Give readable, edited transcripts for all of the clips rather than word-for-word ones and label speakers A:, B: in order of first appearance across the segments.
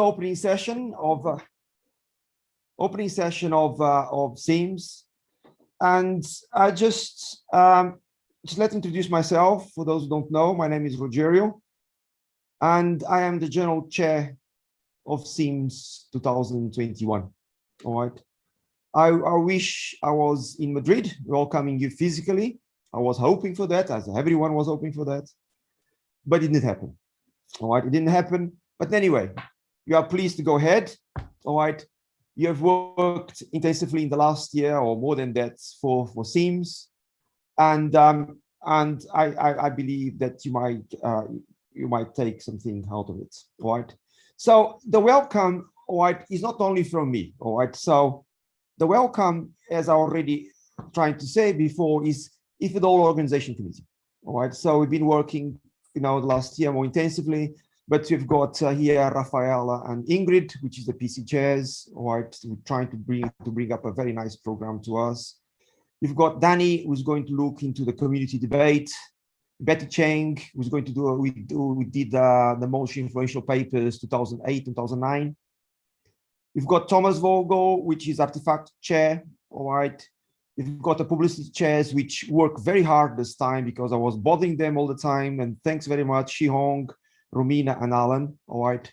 A: opening session of SEAMS, and I just let introduce myself. For those who don't know, my name is Rogerio, and I am the General Chair of SEAMS 2021. All right. I wish I was in Madrid welcoming you physically. I was hoping for that, as everyone was hoping for that, but it didn't happen. All right, it didn't happen. But anyway, you are pleased to go ahead. All right, you have worked intensively in the last year or more than that for SEAMS, and I believe that you might take something out of it. All right. So the welcome, all right, is not only from me. All right. So the welcome, as I already tried to say before, is for the whole organization committee. All right. So we've been working, the last year more intensively, but we've got here Rafaela and Ingrid, which is the PC chairs. All right. We're trying to bring up a very nice program to us. You've got Danny, who's going to look into the community debate. Betty Cheng, who's going to do, we did the most influential papers 2008, 2009. You've got Thomas Vogel, which is Artifact Chair. All right. You've got the publicity chairs, which work very hard this time because I was bothering them all the time. And thanks very much, Shihong, Romina, and Alan. All right.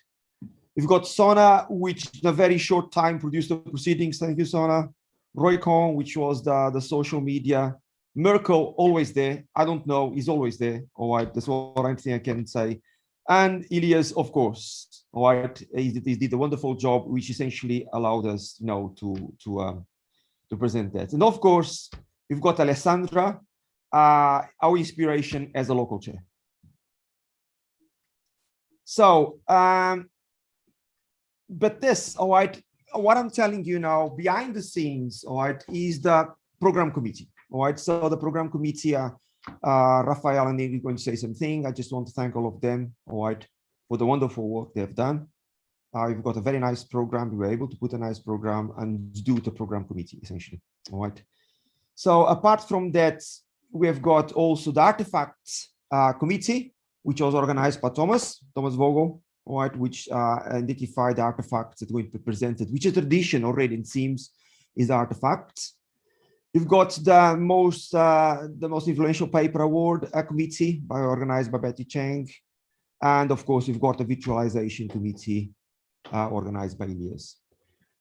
A: You've got Sona, which in a very short time produced the proceedings. Thank you, Sona. Roy Kong, which was the social media. Merkel, always there. I don't know, he's always there. All right. That's what I think I can say. And Elias, of course. All right. He did a wonderful job, which essentially allowed us, to present that. And of course, we've got Alessandra, our inspiration as a local chair. So, but this, all right, what I'm telling you now, behind the scenes, all right, is the program committee. All right, so the program committee, Rafael and Ingrid are going to say something. I just want to thank all of them, all right, for the wonderful work they've done. We've got a very nice program. We were able to put a nice program and do the program committee, essentially. All right. So apart from that, we have got also the artifacts committee, which was organized by Thomas Vogel, all right, which identified the artifacts that are going to be presented, which is a tradition already in SEAMS, is the artifacts. You've got the most influential paper award committee organized by Betty Cheng. And of course, we've got the virtualization committee organized by Elias.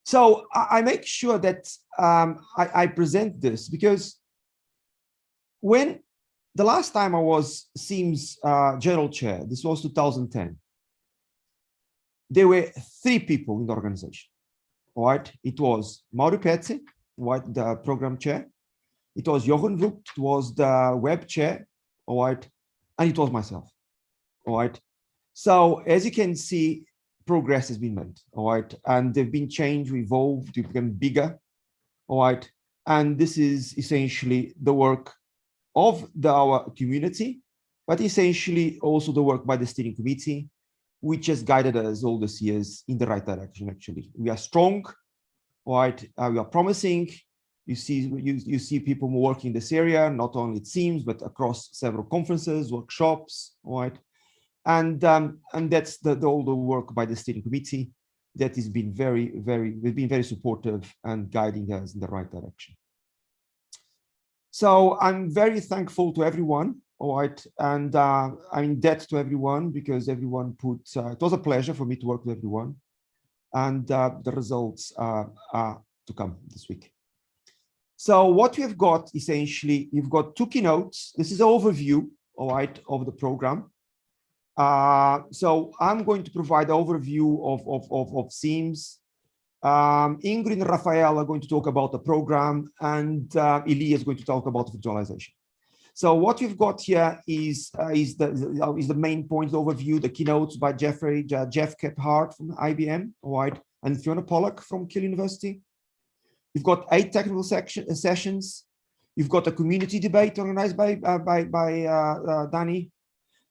A: So I make sure that I present this because when the last time I was SEAMS general chair, this was 2010, there were 3 people in the organization. All right, it was Mauro Pezzi, the program chair. It was Jochen Vogt, was the web chair. All right, and it was myself. All right. So as you can see, progress has been made, all right, and they've been changed, evolved, to become bigger, all right, and this is essentially the work of our community, but essentially also the work by the steering committee, which has guided us all these years in the right direction. Actually, we are strong, all right, we are promising. You see people working in this area, not only it seems, but across several conferences, workshops, all right. And that's all the work by the steering committee that has been very supportive and guiding us in the right direction. So I'm very thankful to everyone, all right, and I'm in debt to everyone because everyone put. It was a pleasure for me to work with everyone, and the results are to come this week. So what we've got essentially, you've got 2 keynotes. This is an overview, all right, of the program. So I'm going to provide an overview of SEAMS. Ingrid and Rafael are going to talk about the program, and Elias is going to talk about visualization. So what we've got here is the main point overview, the keynotes by Jeff Kephart from IBM, all right, and Fiona Pollock from Keele University. You've got 8 technical sessions. You've got a community debate organized by Danny.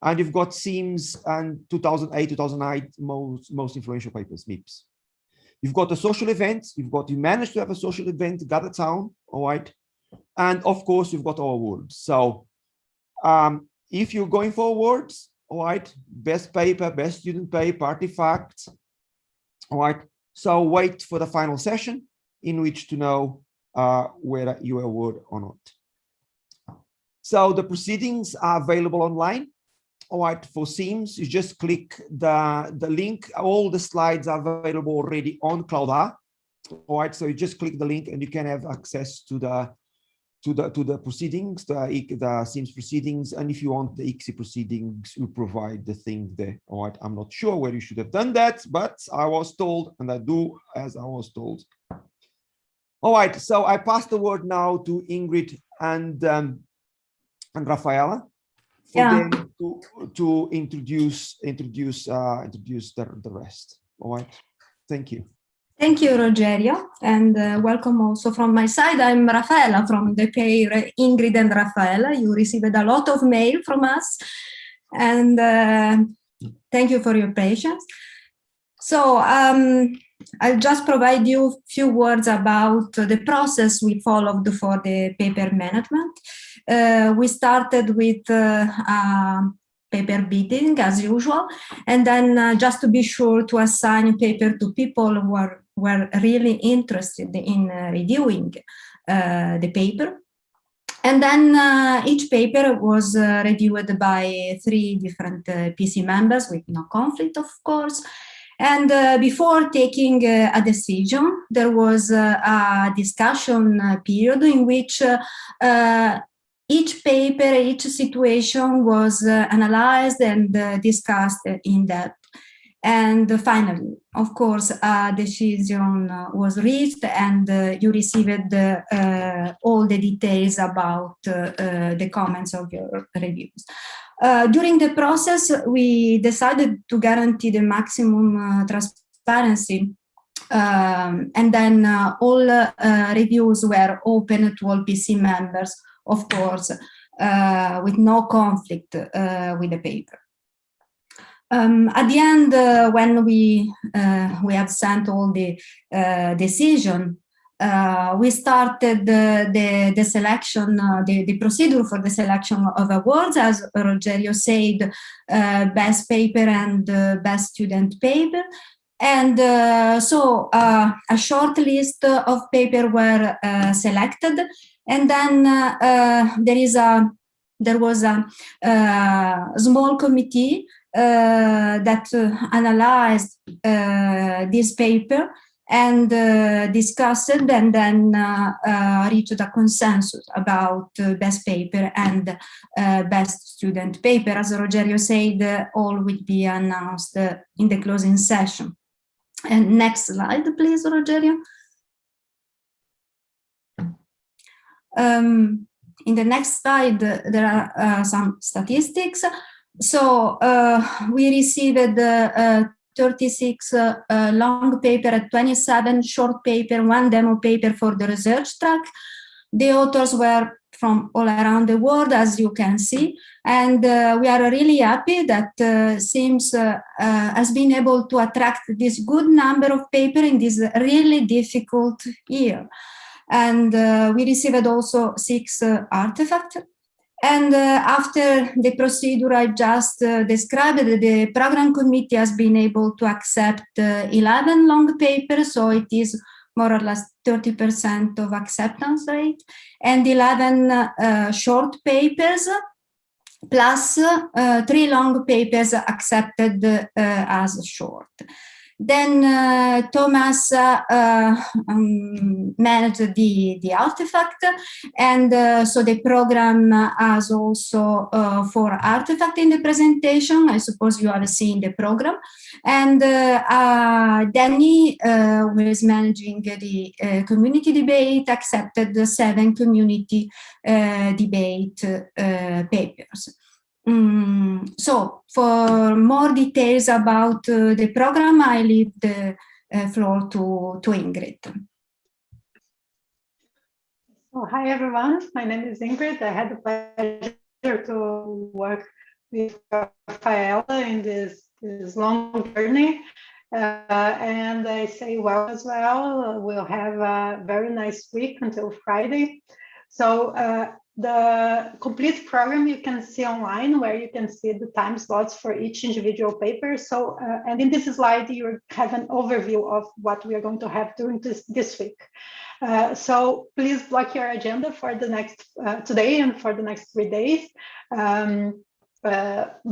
A: And you've got SEAMS and 2008, 2009 most influential papers, MIPS. You've got a social event. You managed to have a social event, Gather Town, all right. And of course, you've got our awards. So if you're going for awards, all right, best paper, best student paper, artifact, All right. So wait for the final session in which to know whether you award or not. So the proceedings are available online. All right, for SEAMS, you just click the link. All the slides are available already on Cloudar. All right, so you just click the link and you can have access to the proceedings, the SEAMS proceedings. And if you want the ICSI proceedings, you provide the thing there. All right, I'm not sure where you should have done that, but I was told, and I do as I was told. All right, so I pass the word now to Ingrid and Rafaela for them to introduce the rest. All right, thank you.
B: Thank you, Rogerio, and welcome also from my side. I'm Rafaela from the pair Ingrid and Rafaela. You received a lot of mail from us, and thank you for your patience. So I'll just provide you a few words about the process we followed for the paper management. We started with paper bidding as usual, and then just to be sure to assign paper to people who were really interested in reviewing the paper. And then each paper was reviewed by 3 different PC members with no conflict, of course. And before taking a decision, there was a discussion period in which each paper, each situation was analyzed and discussed in depth. And finally, of course, a decision was reached, and you received all the details about the comments of your reviews. During the process, we decided to guarantee the maximum transparency, and then all reviews were open to all PC members, of course, with no conflict with the paper. At the end, when we have sent all the decision, we started the selection, the procedure for the selection of awards, as Rogerio said, best paper and best student paper. And so a short list of paper were selected, and then there was a small committee that analyzed this paper and discussed it, and then reached a consensus about best paper and best student paper. As Rogerio said, all will be announced in the closing session. And next slide, please, Rogerio. In the next slide, there are some statistics. So we received 36 long paper and 27 short paper, 1 demo paper for the research track. The authors were from all around the world, as you can see, and we are really happy that SEAMS has been able to attract this good number of paper in this really difficult year. And we received also 6 artifacts. And after the procedure I just described, the program committee has been able to accept 11 long papers, so it is more or less 30% of acceptance rate, and 11 short papers, plus 3 long papers accepted as short. Then Thomas managed the artifact, and so the program has also 4 artifacts in the presentation. I suppose you have seen the program. And Danny, who is managing the community debate, accepted the 7 community debate papers. So for more details about the program, I leave the floor to Ingrid.
C: So, hi everyone, my name is Ingrid. I had the pleasure to work with Rafaela in this long journey, and I say well as well. We'll have a very nice week until Friday. So the complete program you can see online, where you can see the time slots for each individual paper. So, and in this slide, you have an overview of what we are going to have during this week. So please block your agenda for the next today and for the next 3 days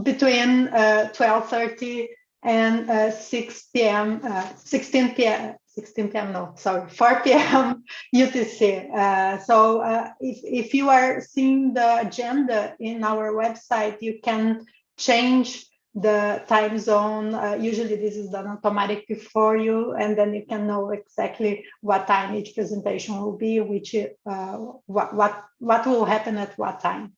C: between 12:30 and 6 p.m. 16 p.m. 16 p.m. No, sorry, 4 p.m. UTC. So if you are seeing the agenda in our website, you can change the time zone. Usually this is done automatically for you, and then you can know exactly what time each presentation will be, which what will happen at what time.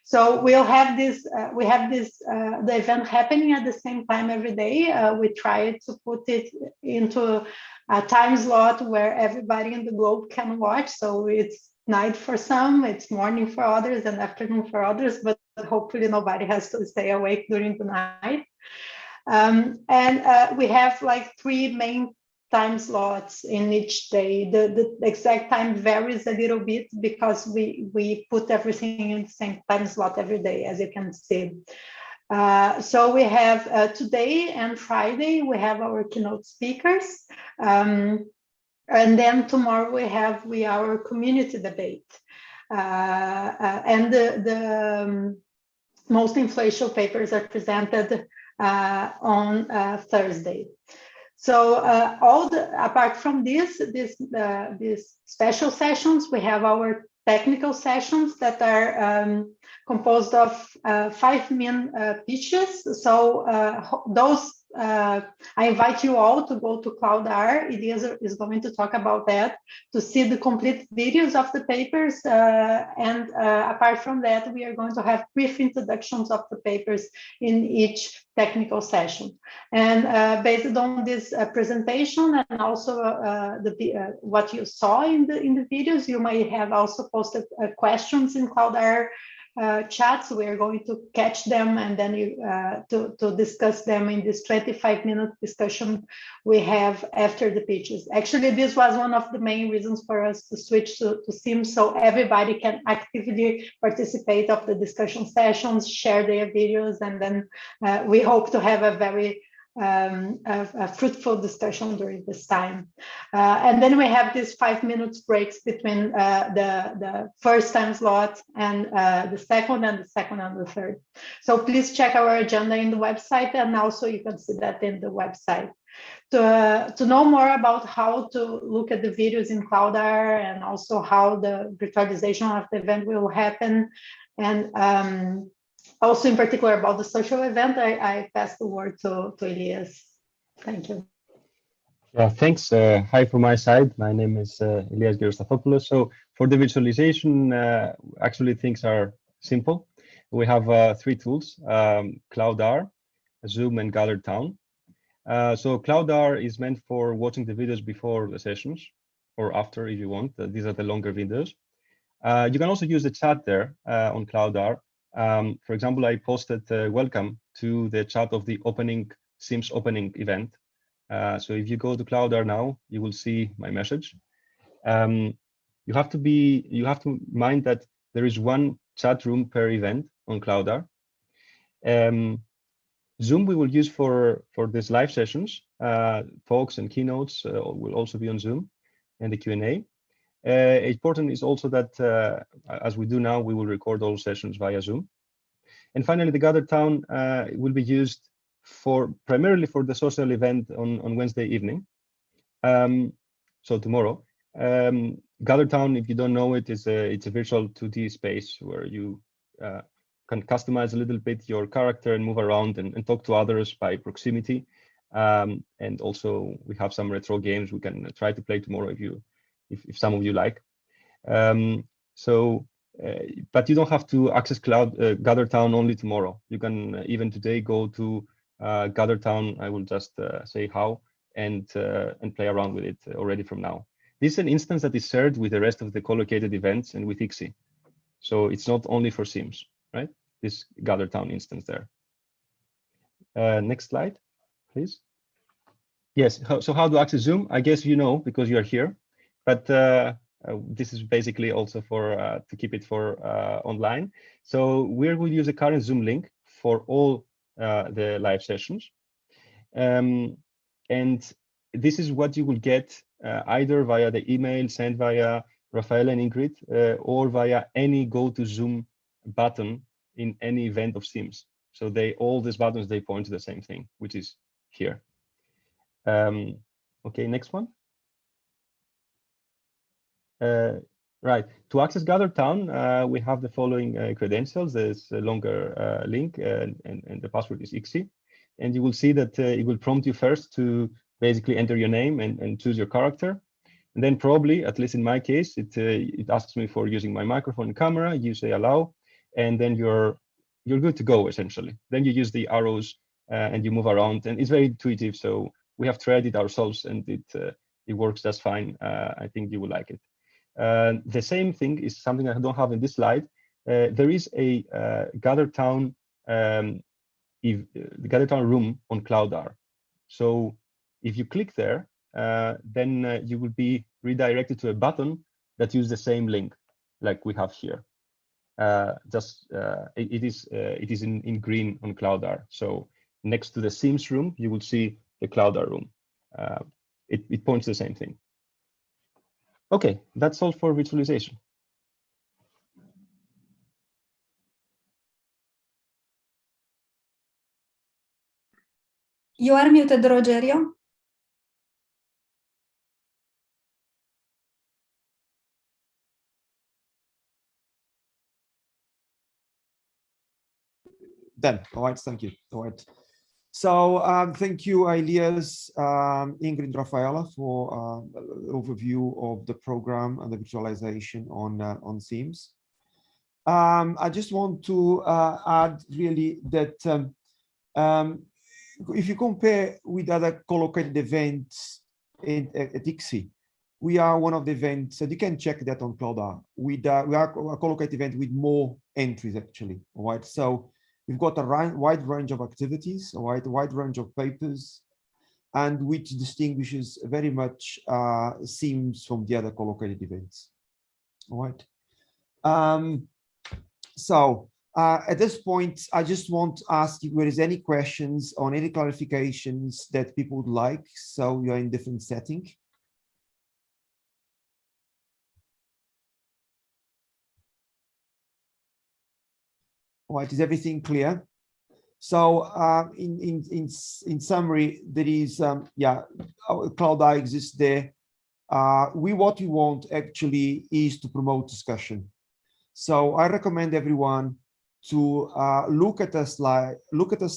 C: So we'll have this. We have this the event happening at the same time every day. We try to put it into a time slot where everybody in the globe can watch. So it's night for some, it's morning for others, and afternoon for others. But hopefully nobody has to stay awake during the night. And we have like 3 main time slots in each day. The exact time varies a little bit because we put everything in the same time slot every day, as you can see. So we have today and Friday, we have our keynote speakers. And then tomorrow we have our community debate. And the most influential papers are presented on Thursday. So apart from these special sessions, we have our technical sessions that are composed of 5 main pitches. So those I invite you all to go to CloudR. Elias is going to talk about that, to see the complete videos of the papers. And apart from that, we are going to have brief introductions of the papers in each technical session. And based on this presentation and also what you saw in the videos, you might have also posted questions in CloudR chats. We are going to catch them and then to discuss them in this 25-minute discussion we have after the pitches. Actually, this was one of the main reasons for us to switch to SEAMS, so everybody can actively participate of the discussion sessions, share their videos, and then we hope to have a very a fruitful discussion during this time. And then we have these 5 minutes breaks between the first time slot and the second and the third. So please check our agenda in the website, and also you can see that in the website. To know more about how to look at the videos in CloudR and also how the virtualization of the event will happen, and also in particular about the social event, I pass the word to Elias. Thank you.
D: Yeah, thanks. Hi from my side. My name is Elias Gerostathopoulos. So for the visualization, actually things are simple. We have 3 tools, CloudR, Zoom, and GatherTown. So CloudR is meant for watching the videos before the sessions or after if you want. These are the longer videos. You can also use the chat there on CloudR. For example, I posted welcome to the chat of the SEAMS opening event. So if you go to CloudR now, you will see my message. You have to mind that there is 1 chat room per event on CloudR. Zoom we will use for these live sessions. Talks and keynotes will also be on Zoom, and the Q&A. Important is also that, as we do now, we will record all sessions via Zoom. And finally, the GatherTown will be used primarily for the social event on Wednesday evening. So tomorrow. GatherTown, if you don't know it, it's a virtual 2D space where you can customize a little bit your character and move around and talk to others by proximity. And also we have some retro games we can try to play tomorrow if some of you like. But you don't have to access GatherTown only tomorrow. You can even today go to GatherTown. I will just say how and play around with it already from now. This is an instance that is shared with the rest of the collocated events and with ICSI. So it's not only for SEAMS, right? This GatherTown instance there. Next slide, please. Yes, so how to access Zoom? I guess you know because you are here. But This is basically also for to keep it for online. So we will use the current Zoom link for all the live sessions. And this is what you will get either via the email sent via Rafael and Ingrid or via any go to Zoom button in any event of SEAMS. So all these buttons, they point to the same thing, which is here. Okay, next one. Right, to access GatherTown, we have the following credentials. There's a longer link and the password is ICSI. And you will see that it will prompt you first to basically enter your name and choose your character. And then probably, at least in my case, it asks me for using my microphone and camera. You say allow, and then you're good to go, essentially. Then you use the arrows and you move around, and it's very intuitive. So we have tried it ourselves, and it works just fine. I think you will like it. The same thing is something I don't have in this slide. There is a GatherTown the GatherTown room on CloudR. So if you click there, then you will be redirected to a button that uses the same link like we have here. It is in green on CloudR. So next to the SEAMS room, you will see the CloudR room. It points to the same thing. Okay, that's all for visualization.
B: You are muted, Rogerio.
A: Done. All right, thank you. All right. So thank you, Elias, Ingrid, Rafaela, for overview of the program and the visualization on SEAMS. I just want to add really that if you compare with other co-located events at ICSI, we are one of the events, and you can check that on CloudR. We are a co-located event with more entries, actually. All right, so we've got a wide range of activities, a wide range of papers, and which distinguishes very much SEAMS from the other co-located events. All right. At this point, I just want to ask if there is any questions on any clarifications that people would like. So you're in different setting. All right, is everything clear? So in summary, there is CloudR exists there. What we want actually is to promote discussion. So I recommend everyone to look at the slides, look at the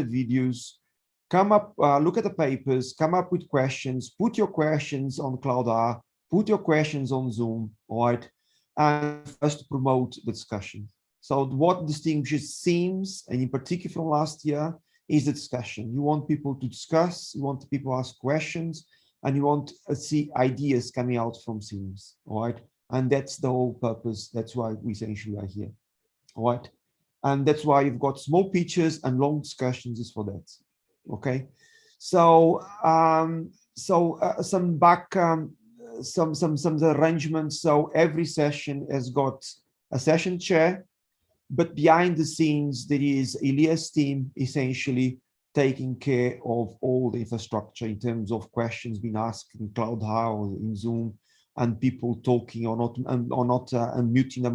A: videos, look at the papers, come up with questions, put your questions on CloudR, put your questions on Zoom, all right, and first promote the discussion. So what distinguishes SEAMS, and in particular from last year, is the discussion. You want people to discuss, you want people to ask questions, and you want to see ideas coming out from SEAMS, all right? And that's the whole purpose. That's why we essentially are here, all right? And that's why you've got small pitches and long discussions is for that, okay? So, some arrangements. So every session has got a session chair, but behind the scenes, there is Elias' team essentially taking care of all the infrastructure in terms of questions being asked in CloudR or in Zoom, and people talking or not unmuting the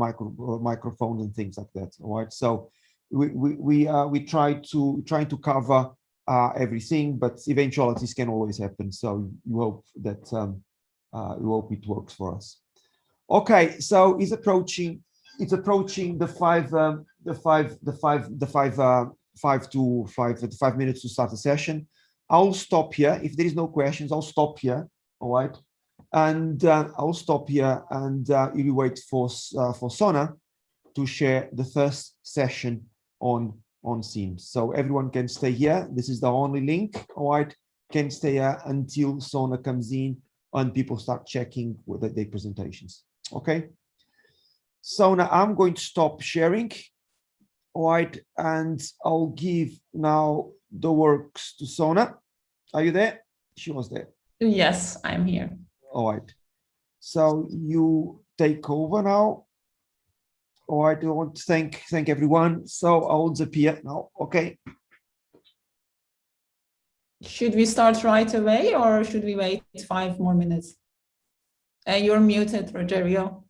A: microphone and things like that. All right. So we try to cover everything, but eventualities can always happen. So you hope that we hope it works for us. Okay. So it's approaching the 5 minutes to start the session. I'll stop here. If there is no questions, I'll stop here. All right. And I'll stop here, and you'll wait for Sona to share the first session on SEAMS. So everyone can stay here. This is the only link. All right. Can stay here until Sona comes in and people start checking with their presentations. Okay. So now I'm going to stop sharing, all right, and I'll give now the works to Sona. Are you there? She was there.
E: Yes, I'm here.
A: All right. So you take over now. All right, I want to thank everyone. So I'll disappear now. Okay.
E: Should we start right away or should we wait 5 more minutes? You're muted, Rogerio.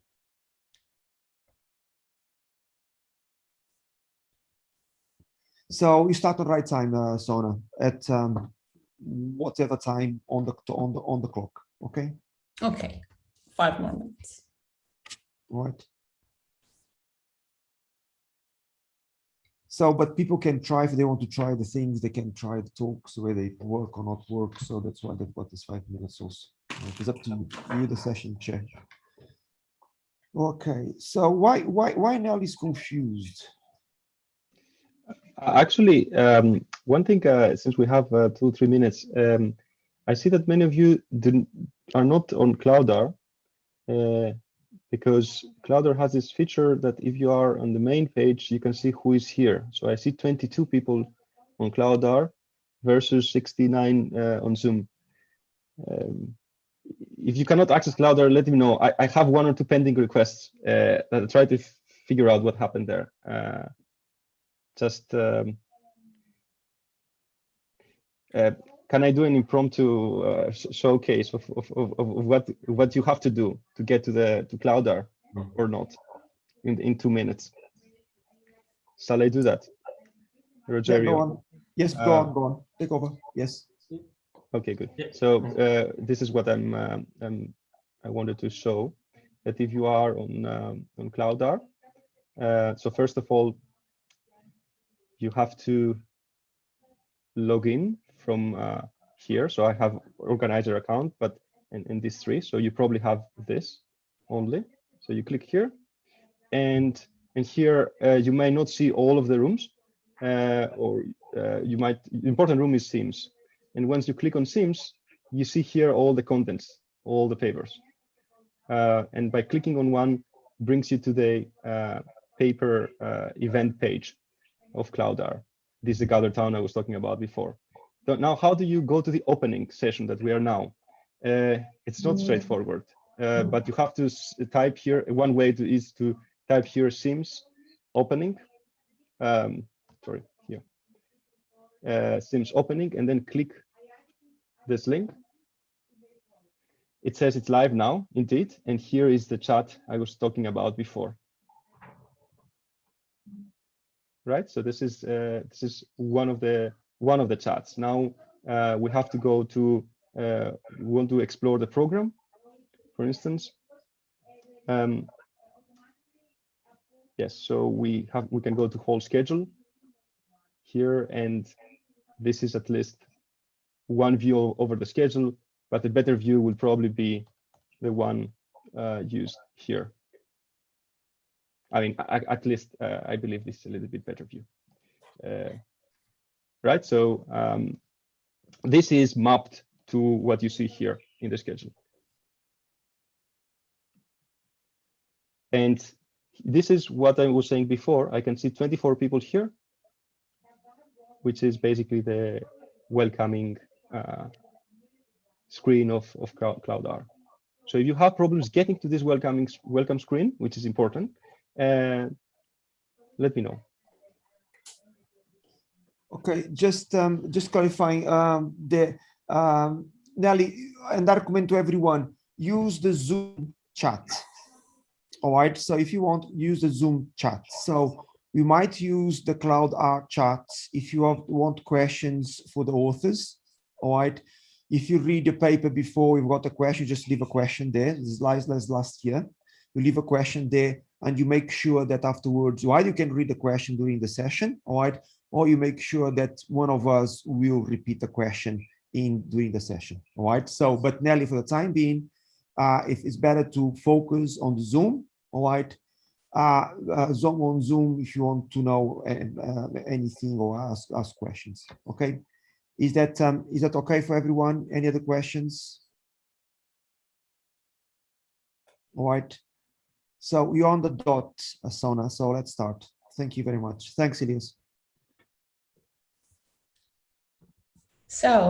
A: So we start at the right time, Sona, at whatever time on the clock. Okay.
E: Okay, 5 more minutes.
A: All right. So, but people can try if they want to try the things. They can try the talks where they work or not work. So that's why they've got this 5 minutes also. It's up to you. You the session chair. Okay. So why Nell is confused?
D: Actually, one thing, since we have 2-3 minutes, I see that many of you are not on Cloudar, because Cloudar has this feature that if you are on the main page, you can see who is here. So I see 22 people on Cloudar versus 69 on Zoom. If you cannot access Cloudar, let me know. I have 1 or 2 pending requests that I try to figure out what happened there. Can I do an impromptu showcase of what you have to do to get to Cloudar or not in 2 minutes? Shall I do that, Rogerio?
A: Yeah, go on. Yes, go on. Take over. Yes.
D: Okay, good. So this is what I wanted to show, that if you are on Cloudar, so first of all, you have to log in from here. So I have organizer account, but in these 3. So you probably have this only. So you click here, and here you may not see all of the rooms, or you might. The important room is SEAMS, and once you click on SEAMS, you see here all the contents, all the papers, and by clicking on one, brings you to the paper event page of Cloudar. This is the Gather Town I was talking about before. So now, how do you go to the opening session that we are now? It's not straightforward, but you have to type here. One way is to type here SEAMS opening. Sorry, here. SEAMS opening, and then click this link. It says it's live now, indeed, and here is the chat I was talking about before. Right, so this is one of the chats. Now we have to go to we want to explore the program, for instance. Yes, so we can go to whole schedule here, and this is at least one view over the schedule, but the better view will probably be the one used here. I mean, at least I believe this is a little bit better view. Right, so this is mapped to what you see here in the schedule. And this is what I was saying before. I can see 24 people here, which is basically the welcoming screen of Cloudar. So if you have problems getting to this welcome screen, which is important, let me know.
A: Okay, just clarifying Nelly, and I recommend to everyone, use the Zoom chat. All right, so if you want, use the Zoom chat. So we might use the Cloudar chat if you want questions for the authors. All right, if you read the paper before we've got a question, just leave a question there. This is last year. You leave a question there, and you make sure that afterwards, you can read the question during the session, all right, or you make sure that one of us will repeat the question during the session, all right? So, but Nelly, for the time being, if it's better to focus on the Zoom, all right? Zoom if you want to know anything or ask questions, okay? Is that okay for everyone? Any other questions? All right. So you're on the dot, Sona. So let's start. Thank you very much. Thanks, Elias.
E: So